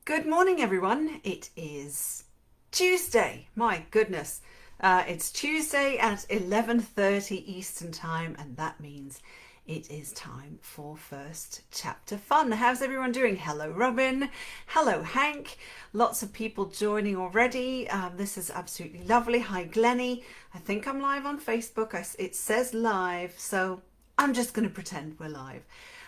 Good morning, everyone. It is Tuesday. My goodness. It's Tuesday at 11:30 Eastern Time, and that means it is time for First Chapter Fun. How's everyone doing? Hello, Robin. Hello, Hank. Lots of people joining already. This is absolutely lovely. Hi, Glennie. I think I'm live on Facebook. It says live, so I'm just going to pretend we're live.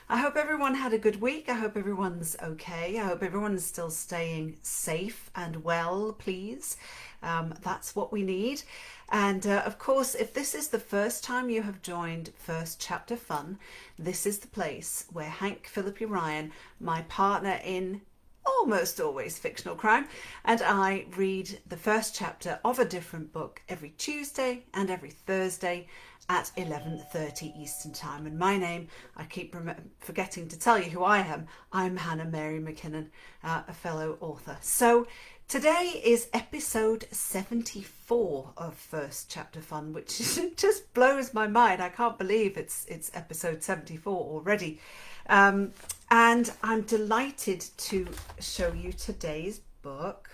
I hope everyone had a good week. I hope everyone's okay. I hope everyone's still staying safe and well, please. That's what we need. And of course, if this is the first time you have joined First Chapter Fun, this is the place where Hank Philippi Ryan, my partner in almost always fictional crime, and I read the first chapter of a different book every Tuesday and every Thursday at 11:30 Eastern Time. And my name, I keep forgetting to tell you who I am. I'm Hannah Mary McKinnon, a fellow author. So today is episode 74 of First Chapter Fun, which just blows my mind. I can't believe it's episode 74 already. And I'm delighted to show you today's book,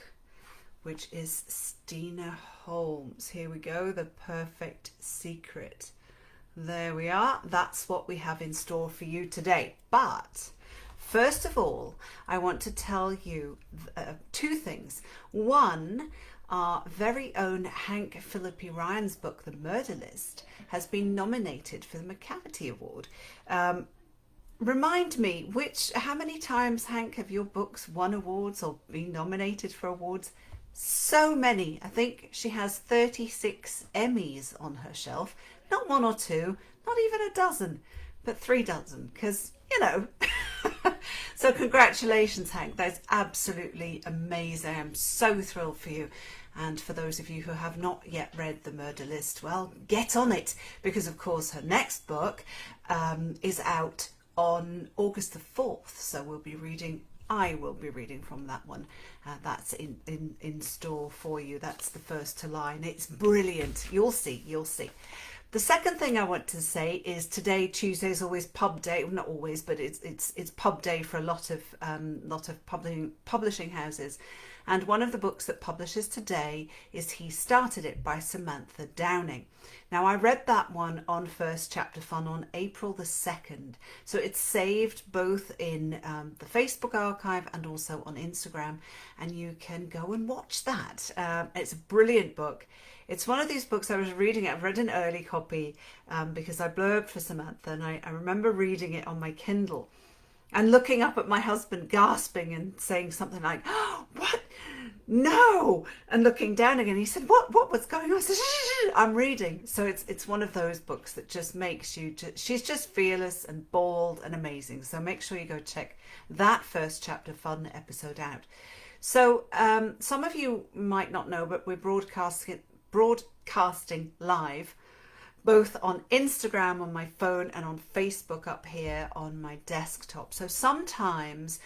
which is Steena Holmes. Here we go, The Perfect Secret. There we are. That's what we have in store for you today. But first of all, I want to tell you two things. One, our very own Hank Philippi Ryan's book, The Murder List, has been nominated for the McCavity Award. Remind me, how many times, Hank, have your books won awards or been nominated for awards? So many. I think she has 36 Emmys on her shelf. Not one or two, not even a dozen, but 3 dozen, because, you know. So congratulations, Hank. That's absolutely amazing. I'm so thrilled for you. And for those of you who have not yet read The Murder List, well, get on it, because, of course, her next book is out on August the 4th. So I will be reading from that one. That's in store for you. That's the first to line. It's brilliant. You'll see. The second thing I want to say is today, Tuesday, is always pub day. Well, not always, but it's pub day for a lot of publishing houses. And one of the books that publishes today is He Started It by Samantha Downing. Now, I read that one on First Chapter Fun on April the 2nd. So it's saved both in the Facebook archive and also on Instagram. And you can go and watch that. It's a brilliant book. It's one of these books I was reading. I've read an early copy because I blurbed for Samantha. And I remember reading it on my Kindle and looking up at my husband, gasping and saying something like, "Oh, what? No!" And looking down again, he said, What was going on?" I said, "Shh, I'm reading." So it's one of those books that just makes you, she's just fearless and bold and amazing. So make sure you go check that First Chapter Fun episode out. So some of you might not know, but we're broadcasting live, both on Instagram on my phone and on Facebook up here on my desktop. So sometimes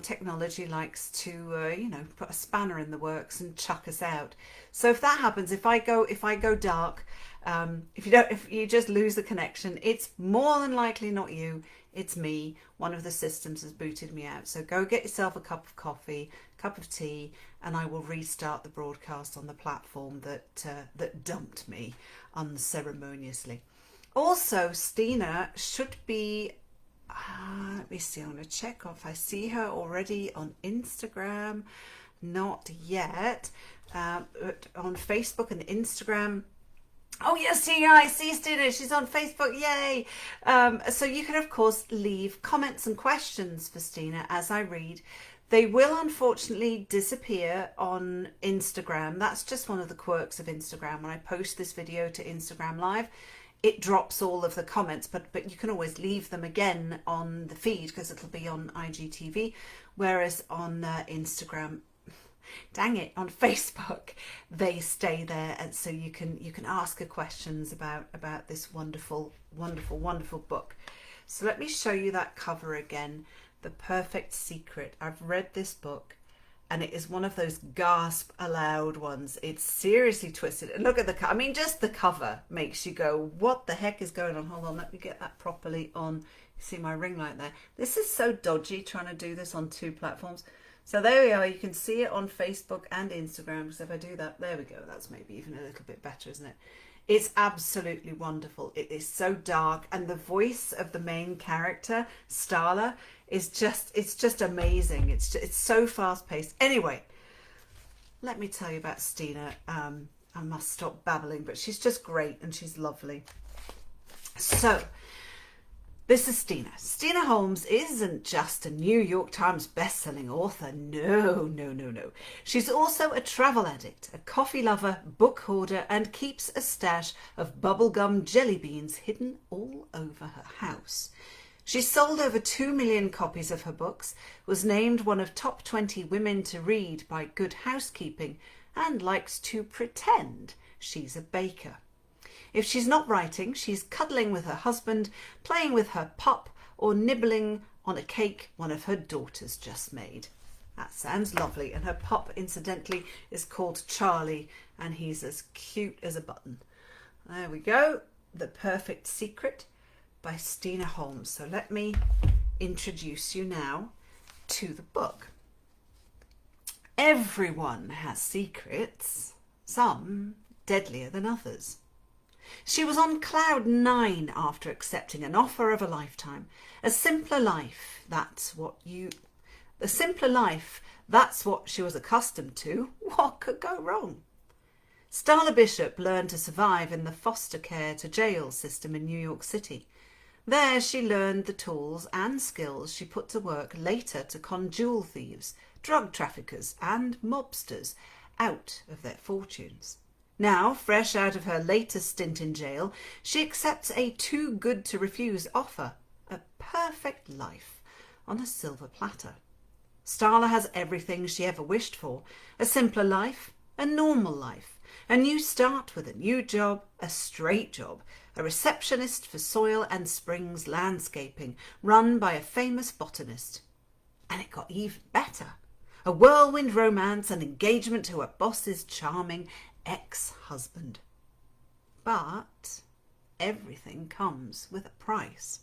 technology likes to put a spanner in the works and chuck us out. So if that happens, if I go dark, if you just lose the connection, it's more than likely not you, it's me. One of the systems has booted me out. So go get yourself a cup of coffee, cup of tea, and I will restart the broadcast on the platform that dumped me unceremoniously. Also, Steena should be, let me see, I'm going to check if I see her already on Instagram. Not yet, but on Facebook and Instagram. Oh yes, I see Steena, she's on Facebook, yay! So you can of course leave comments and questions for Steena as I read. They will unfortunately disappear on Instagram. That's just one of the quirks of Instagram. When I post this video to Instagram Live, it drops all of the comments, but you can always leave them again on the feed because it'll be on IGTV, whereas on Instagram, dang it, on Facebook, they stay there, and so you can ask her questions about this wonderful book. So let me show you that cover again. The Perfect Secret. I've read this book and it is one of those gasp aloud ones. It's seriously twisted. And look at just the cover makes you go, what the heck is going on? Hold on, let me get that properly on. You see my ring light there? This is so dodgy trying to do this on 2 platforms. So there we are. You can see it on Facebook and Instagram. Because if I do that, there we go. That's maybe even a little bit better, isn't it? It's absolutely wonderful. It is so dark, and the voice of the main character, Starla, is just amazing. It's so fast paced. Anyway, let me tell you about Steena. I must stop babbling, but she's just great and she's lovely. So, this is Steena. Steena Holmes isn't just a New York Times bestselling author. No, no, no, no. She's also a travel addict, a coffee lover, book hoarder, and keeps a stash of bubblegum jelly beans hidden all over her house. She's sold over 2 million copies of her books, was named one of top 20 women to read by Good Housekeeping, and likes to pretend she's a baker. If she's not writing, she's cuddling with her husband, playing with her pup, or nibbling on a cake one of her daughters just made. That sounds lovely. And her pup, incidentally, is called Charlie, and he's as cute as a button. There we go. The Perfect Secret by Steena Holmes. So let me introduce you now to the book. Everyone has secrets, some deadlier than others. She was on cloud 9 after accepting an offer of a lifetime. A simpler life, that's what she was accustomed to. What could go wrong? Starla Bishop learned to survive in the foster care to jail system in New York City. There she learned the tools and skills she put to work later to con jewel thieves, drug traffickers and mobsters out of their fortunes. Now, fresh out of her latest stint in jail, she accepts a too good to refuse offer, a perfect life on a silver platter. Starla has everything she ever wished for, a simpler life, a normal life, a new start with a new job, a straight job, a receptionist for Soil and Springs Landscaping, run by a famous botanist. And it got even better. A whirlwind romance and engagement to her boss's charming ex-husband. But everything comes with a price.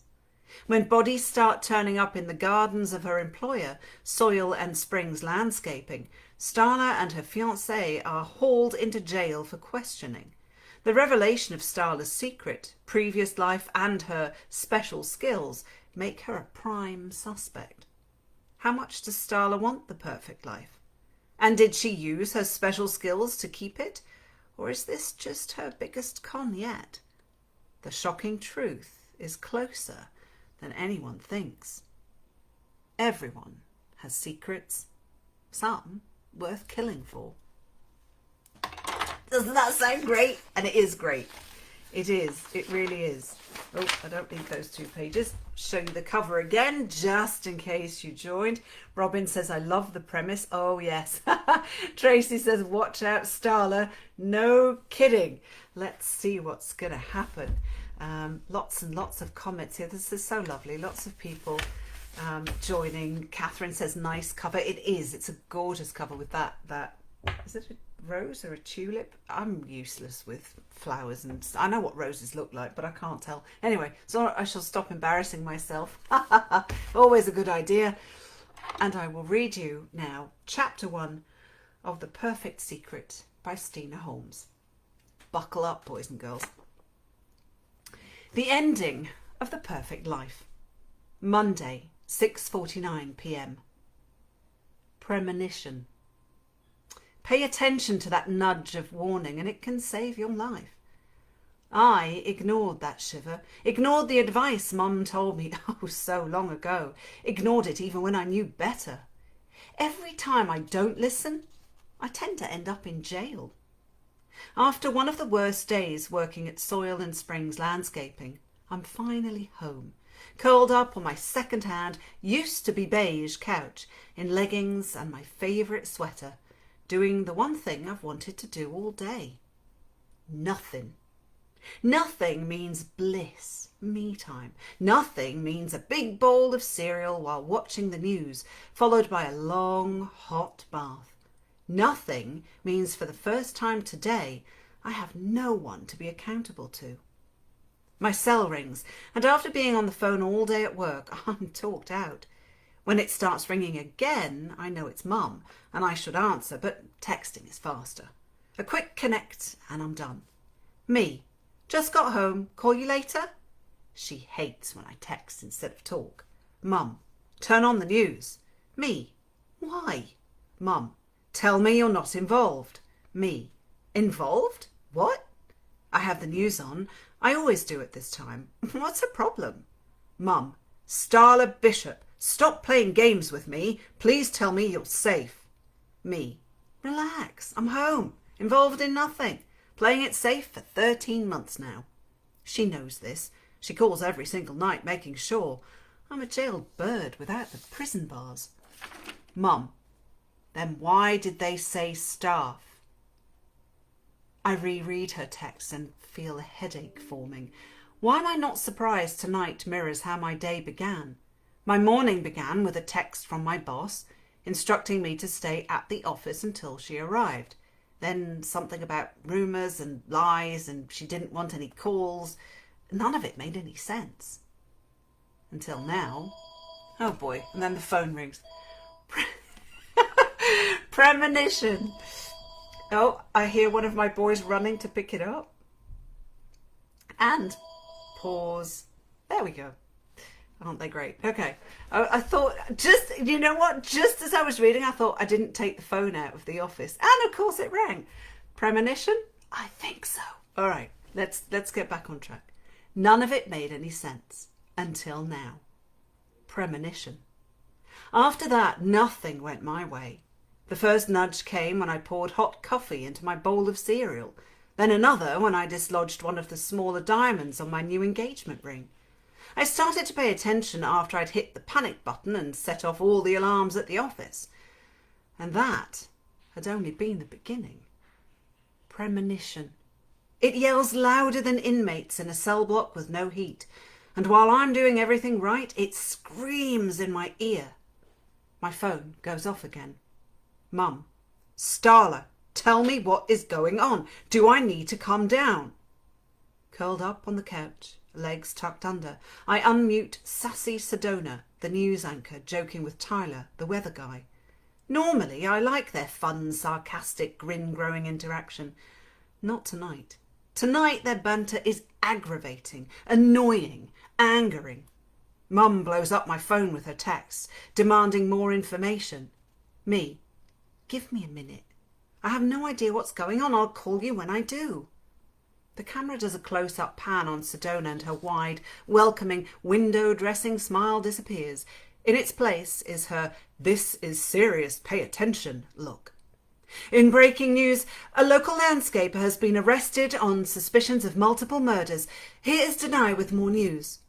When bodies start turning up in the gardens of her employer, Soil and Springs Landscaping, Starla and her fiancé are hauled into jail for questioning. The revelation of Starla's secret, previous life and her special skills make her a prime suspect. How much does Starla want the perfect life? And did she use her special skills to keep it? Or is this just her biggest con yet? The shocking truth is closer than anyone thinks. Everyone has secrets, some worth killing for. Doesn't that sound great? And it is great. It is. It really is. Oh, I don't need those 2 pages. Show you the cover again, just in case you joined. Robin says, I love the premise. Oh, yes. Tracy says, watch out, Starla. No kidding. Let's see what's going to happen. Lots and lots of comments here. This is so lovely. Lots of people joining. Catherine says, nice cover. It is. It's a gorgeous cover with that. Is it a rose or a tulip? I'm useless with flowers, and I know what roses look like, but I can't tell. Anyway, so I shall stop embarrassing myself. Always a good idea. And I will read you now chapter 1 of The Perfect Secret by Steena Holmes. Buckle up, boys and girls. The ending of The Perfect Life. Monday, 6:49 p.m. Premonition. Pay attention to that nudge of warning and it can save your life. I ignored that shiver, ignored the advice Mum told me so long ago, ignored it even when I knew better. Every time I don't listen, I tend to end up in jail. After one of the worst days working at Soil and Springs Landscaping, I'm finally home, curled up on my second-hand, used-to-be beige couch in leggings and my favourite sweater, doing the one thing I've wanted to do all day. Nothing. Nothing means bliss, me time. Nothing means a big bowl of cereal while watching the news, followed by a long, hot bath. Nothing means for the first time today, I have no one to be accountable to. My cell rings, and after being on the phone all day at work, I'm talked out. When it starts ringing again, I know it's Mum and I should answer, but texting is faster. A quick connect and I'm done. Me, just got home, call you later? She hates when I text instead of talk. Mum, turn on the news. Me, why? Mum, tell me you're not involved. Me, involved? What? I have the news on. I always do at this time. What's the problem? Mum, Starla Bishop, stop playing games with me. Please tell me you're safe. Me, relax, I'm home, involved in nothing. Playing it safe for 13 months now. She knows this. She calls every single night making sure. I'm a jailed bird without the prison bars. Mum, then why did they say staff? I reread her text and feel a headache forming. Why am I not surprised tonight mirrors how my day began? My morning began with a text from my boss instructing me to stay at the office until she arrived. Then something about rumours and lies and she didn't want any calls. None of it made any sense. Until now. Oh boy, and then the phone rings. Premonition. Oh, I hear one of my boys running to pick it up. And pause. There we go. Aren't they great? Okay. I thought, you know what? Just as I was reading, I thought I didn't take the phone out of the office. And of course it rang. Premonition? I think so. All right, let's get back on track. None of it made any sense until now. Premonition. After that, nothing went my way. The first nudge came when I poured hot coffee into my bowl of cereal. Then another when I dislodged one of the smaller diamonds on my new engagement ring. I started to pay attention after I'd hit the panic button and set off all the alarms at the office. And that had only been the beginning. Premonition. It yells louder than inmates in a cell block with no heat. And while I'm doing everything right, it screams in my ear. My phone goes off again. Mum, Starla, tell me what is going on. Do I need to calm down? Curled up on the couch, legs tucked under, I unmute sassy Sedona, the news anchor, joking with Tyler, the weather guy. Normally, I like their fun, sarcastic, grin-growing interaction. Not tonight. Tonight, their banter is aggravating, annoying, angering. Mum blows up my phone with her texts, demanding more information. Me, give me a minute. I have no idea what's going on. I'll call you when I do. The camera does a close-up pan on Sedona and her wide, welcoming, window-dressing smile disappears. In its place is her "this is serious, pay attention" look. In breaking news, a local landscaper has been arrested on suspicions of multiple murders. Here is Denai with more news.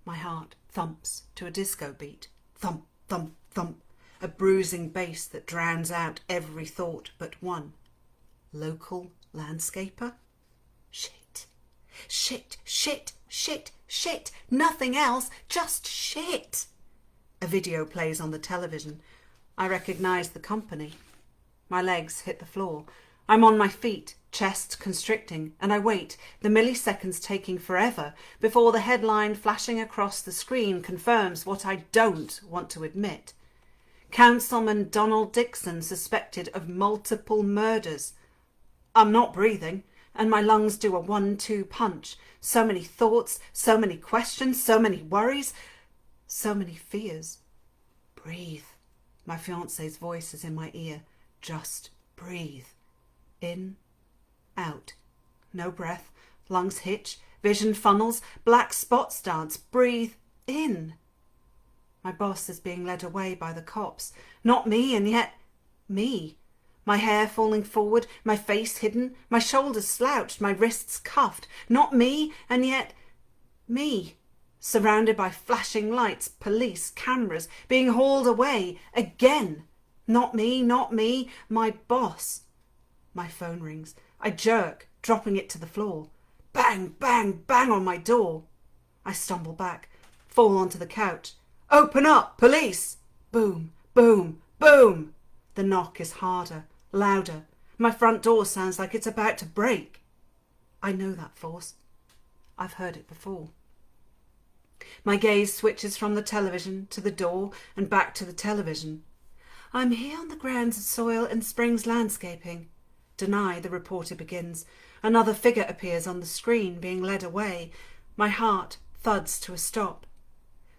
My heart thumps to a disco beat. Thump, thump, thump. A bruising bass that drowns out every thought but one. Local landscaper? Shit. Shit, shit, shit, shit. Nothing else, just shit. A video plays on the television. I recognise the company. My legs hit the floor. I'm on my feet, chest constricting, and I wait, the milliseconds taking forever, before the headline flashing across the screen confirms what I don't want to admit. Councilman Donald Dixon suspected of multiple murders. I'm not breathing, and my lungs do a 1-2 punch. So many thoughts, so many questions, so many worries, so many fears. Breathe. My fiancé's voice is in my ear. Just breathe. In, out. No breath. Lungs hitch. Vision funnels. Black spots dance. Breathe in. My boss is being led away by the cops. Not me, and yet me. My hair falling forward, my face hidden, my shoulders slouched, my wrists cuffed. Not me, and yet me. Surrounded by flashing lights, police, cameras, being hauled away again. Not me, not me, my boss. My phone rings. I jerk, dropping it to the floor. Bang, bang, bang on my door. I stumble back, fall onto the couch. Open up, police! Boom, boom, boom. The knock is harder, louder. My front door sounds like it's about to break. I know that force. I've heard it before. My gaze switches from the television to the door and back to the television. I'm here on the grounds of Soil and Springs Landscaping. Deny, the reporter begins. Another figure appears on the screen, being led away. My heart thuds to a stop.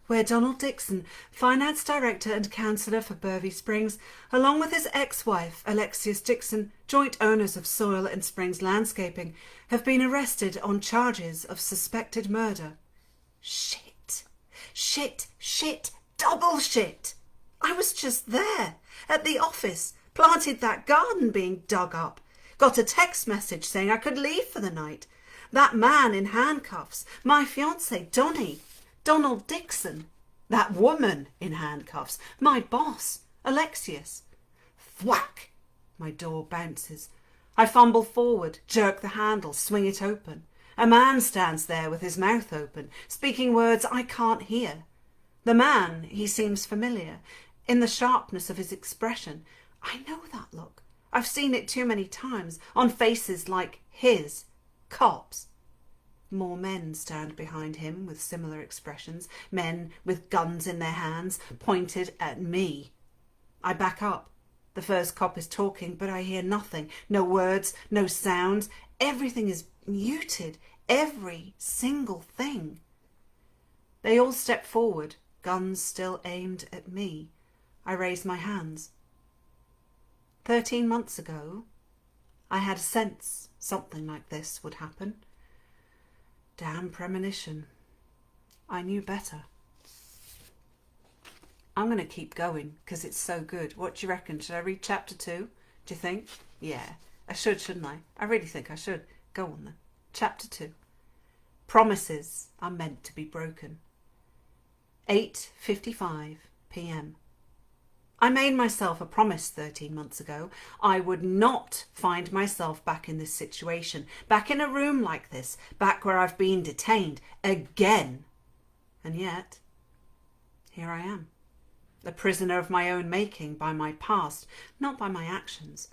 Where Donald Dixon, finance director and councillor for Bervie Springs, along with his ex-wife, Alexius Dixon, joint owners of Soil and Springs Landscaping, have been arrested on charges of suspected murder. Shit, double shit. I was just there, at the office, planted that garden being dug up, got a text message saying I could leave for the night. That man in handcuffs, my fiancé, Donald Dixon. That woman in handcuffs, my boss, Alexius. Thwack! My door bounces. I fumble forward, jerk the handle, swing it open. A man stands there with his mouth open, speaking words I can't hear. The man, he seems familiar, in the sharpness of his expression. I know that look. I've seen it too many times, on faces like his, cops. More men stand behind him with similar expressions, men with guns in their hands, pointed at me. I back up. The first cop is talking, but I hear nothing. No words, no sounds. Everything is muted. Every single thing. They all step forward, guns still aimed at me. I raise my hands. 13 months ago, I had a sense something like this would happen. Damn premonition. I knew better. I'm going to keep going because it's so good. What do you reckon? Should I read chapter 2? Do you think? Yeah, I should, shouldn't I? I really think I should. Go on then. Chapter 2. Promises are meant to be broken. 8:55 p.m. I made myself a promise 13 months ago. I would not find myself back in this situation, back in a room like this, back where I've been detained again. And yet, here I am, a prisoner of my own making, by my past, not by my actions.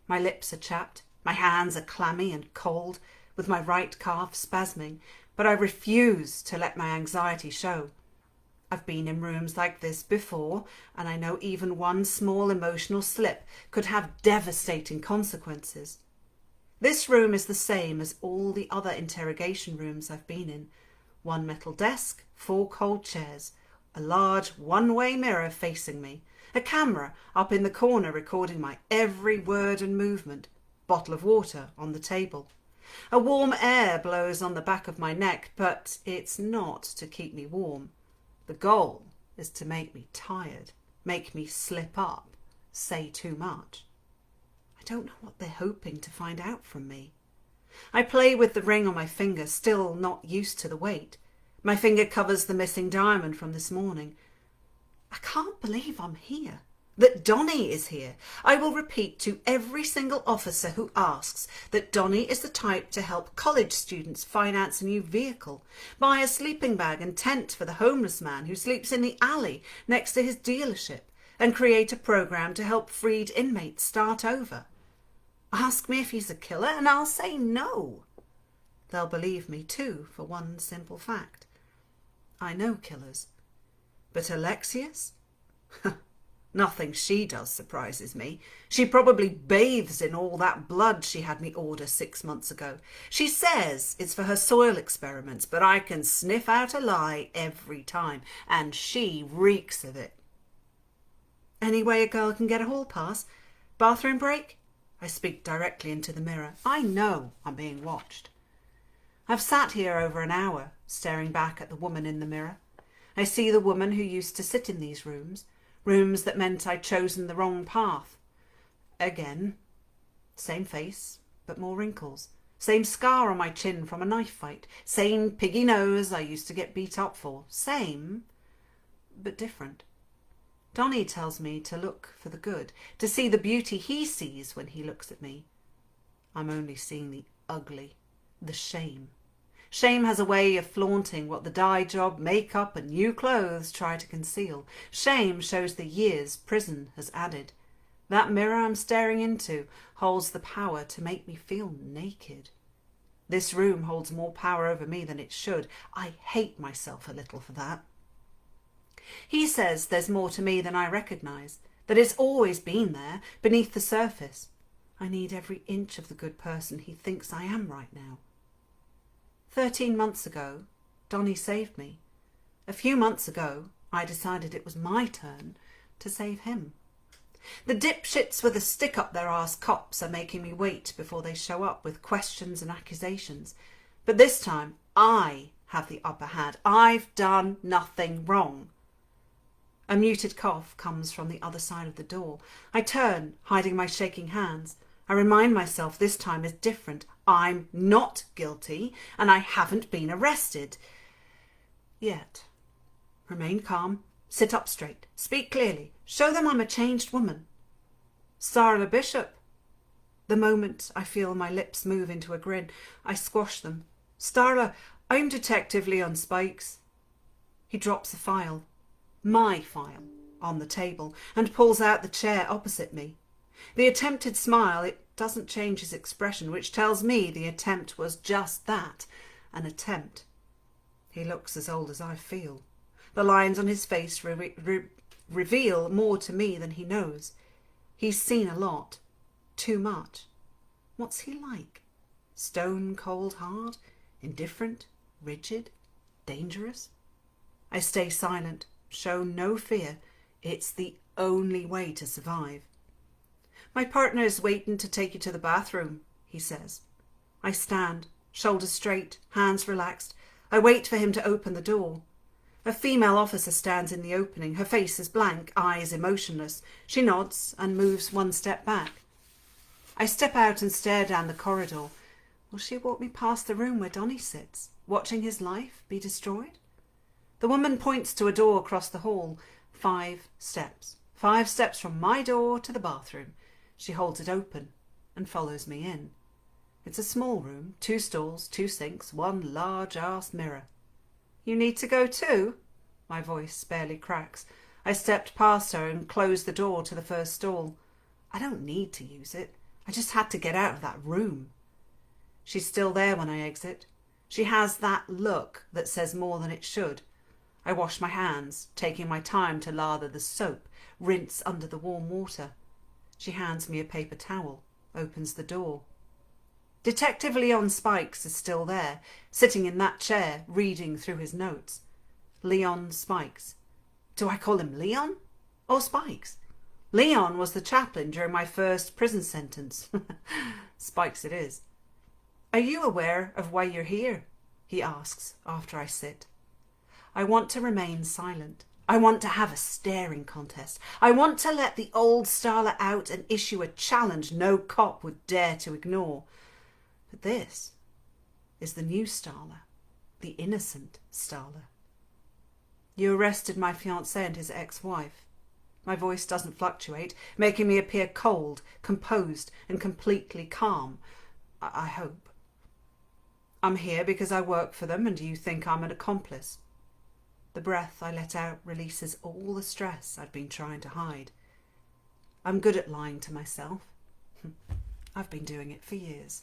My lips are chapped, my hands are clammy and cold, with my right calf spasming, but I refuse to let my anxiety show. I've been in rooms like this before, and I know even one small emotional slip could have devastating consequences. This room is the same as all the other interrogation rooms I've been in. One metal desk, 4 cold chairs, a large one-way mirror facing me, a camera up in the corner recording my every word and movement, bottle of water on the table. A warm air blows on the back of my neck, but it's not to keep me warm. The goal is to make me tired, make me slip up, say too much. I don't know what they're hoping to find out from me. I play with the ring on my finger, still not used to the weight. My finger covers the missing diamond from this morning. I can't believe I'm here, that Donnie is here. I will repeat to every single officer who asks that Donnie is the type to help college students finance a new vehicle, buy a sleeping bag and tent for the homeless man who sleeps in the alley next to his dealership, and create a program to help freed inmates start over. Ask me if he's a killer and I'll say no. They'll believe me too, for one simple fact. I know killers. But Alexius? Nothing she does surprises me. She probably bathes in all that blood she had me order 6 months ago. She says it's for her soil experiments, but I can sniff out a lie every time, and she reeks of it. Any way a girl can get a hall pass? Bathroom break? I speak directly into the mirror. I know I'm being watched. I've sat here over an hour, staring back at the woman in the mirror. I see the woman who used to sit in these rooms that meant I'd chosen the wrong path. Again, same face, but more wrinkles. Same scar on my chin from a knife fight. Same piggy nose I used to get beat up for. Same, but different. Donnie tells me to look for the good, to see the beauty he sees when he looks at me. I'm only seeing the ugly, the shame. Shame has a way of flaunting what the dye job, makeup and new clothes try to conceal. Shame shows the years prison has added. That mirror I'm staring into holds the power to make me feel naked. This room holds more power over me than it should. I hate myself a little for that. He says there's more to me than I recognise, that it's always been there, beneath the surface. I need every inch of the good person he thinks I am right now. 13 months ago, Donnie saved me. A few months ago, I decided it was my turn to save him. The dipshits with a stick up their arse cops are making me wait before they show up with questions and accusations. But this time, I have the upper hand. I've done nothing wrong. A muted cough comes from the other side of the door. I turn, hiding my shaking hands. I remind myself this time is different. I'm not guilty, and I haven't been arrested. Yet. Remain calm. Sit up straight. Speak clearly. Show them I'm a changed woman. Starla Bishop. The moment I feel my lips move into a grin, I squash them. Starla, I'm Detective Leon Spikes. He drops a file, my file, on the table and pulls out the chair opposite me. The attempted smile, it doesn't change his expression, which tells me the attempt was just that, an attempt. He looks as old as I feel. The lines on his face reveal more to me than he knows. He's seen a lot. Too much. What's he like? Stone cold hard? Indifferent? Rigid? Dangerous? I stay silent. Show no fear. It's the only way to survive. My partner is waiting to take you to the bathroom, he says. I stand, shoulders straight, hands relaxed. I wait for him to open the door. A female officer stands in the opening. Her face is blank, eyes emotionless. She nods and moves one step back. I step out and stare down the corridor. Will she walk me past the room where Donnie sits, watching his life be destroyed? The woman points to a door across the hall. 5 steps. 5 steps from my door to the bathroom. She holds it open and follows me in. It's a small room, 2 stalls, 2 sinks, 1 large-ass mirror. You need to go too? My voice barely cracks. I stepped past her and closed the door to the first stall. I don't need to use it. I just had to get out of that room. She's still there when I exit. She has that look that says more than it should. I wash my hands, taking my time to lather the soap, rinse under the warm water. She hands me a paper towel, opens the door. Detective Leon Spikes is still there, sitting in that chair, reading through his notes. Leon Spikes. Do I call him Leon or Spikes? Leon was the chaplain during my first prison sentence. Spikes it is. Are you aware of why you're here? He asks after I sit. I want to remain silent. I want to have a staring contest. I want to let the old Starla out and issue a challenge no cop would dare to ignore. But this is the new Starla, the innocent Starla. You arrested my fiancé and his ex-wife. My voice doesn't fluctuate, making me appear cold, composed, and completely calm. I hope. I'm here because I work for them and you think I'm an accomplice. The breath I let out releases all the stress I've been trying to hide. I'm good at lying to myself. I've been doing it for years.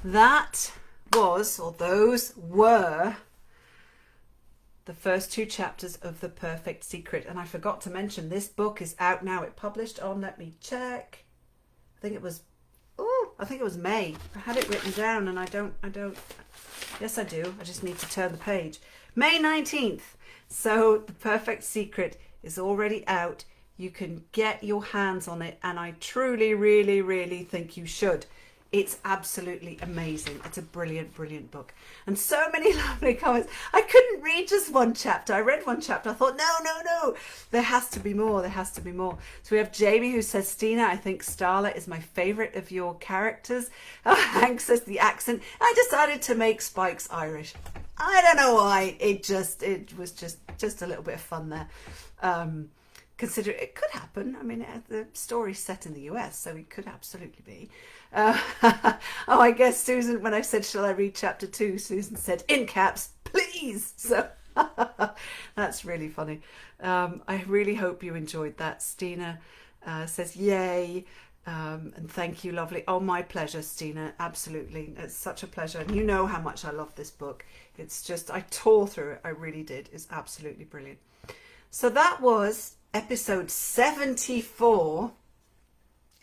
That was, or those were, the first 2 chapters of The Perfect Secret. And I forgot to mention, this book is out now. It published on, let me check. I think it was May. I had it written down and I don't, yes I do. I just need to turn the page. May 19th. So The Perfect Secret is already out. You can get your hands on it and I truly, really, really think you should. It's absolutely amazing. It's a brilliant, brilliant book. And so many lovely comments. I couldn't read just 1 chapter. I read 1 chapter. I thought, no. There has to be more. There has to be more. So we have Jamie who says, Steena, I think Starla is my favourite of your characters. Hank says the accent. I decided to make Spikes Irish. I don't know why. It was just a little bit of fun there. Consider it could happen. I mean, the story's set in the US, so it could absolutely be. I guess Susan, when I said, shall I read chapter 2, Susan said, in caps, please. So that's really funny. I really hope you enjoyed that. Steena says, yay. And thank you, lovely. Oh, my pleasure, Steena. Absolutely. It's such a pleasure. And you know how much I love this book. It's just, I tore through it. I really did. It's absolutely brilliant. So that was episode 74.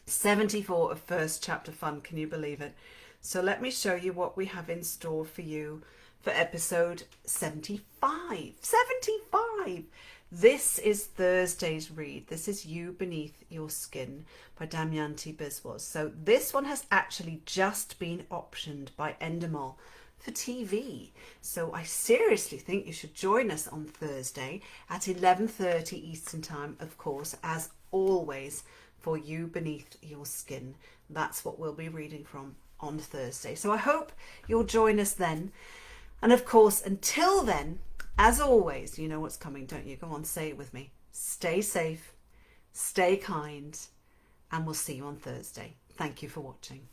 74 of First Chapter Fun. Can you believe it? So let me show you what we have in store for you for episode 75. 75! This is Thursday's read. This is You Beneath Your Skin by Damayanti Biswas. So this one has actually just been optioned by Endemol for TV. So I seriously think you should join us on Thursday at 11:30 Eastern Time, of course, as always, for You Beneath Your Skin. That's what we'll be reading from on Thursday. So I hope you'll join us then. And of course, until then, as always, you know what's coming, don't you? Go on, say it with me. Stay safe, stay kind, and we'll see you on Thursday. Thank you for watching.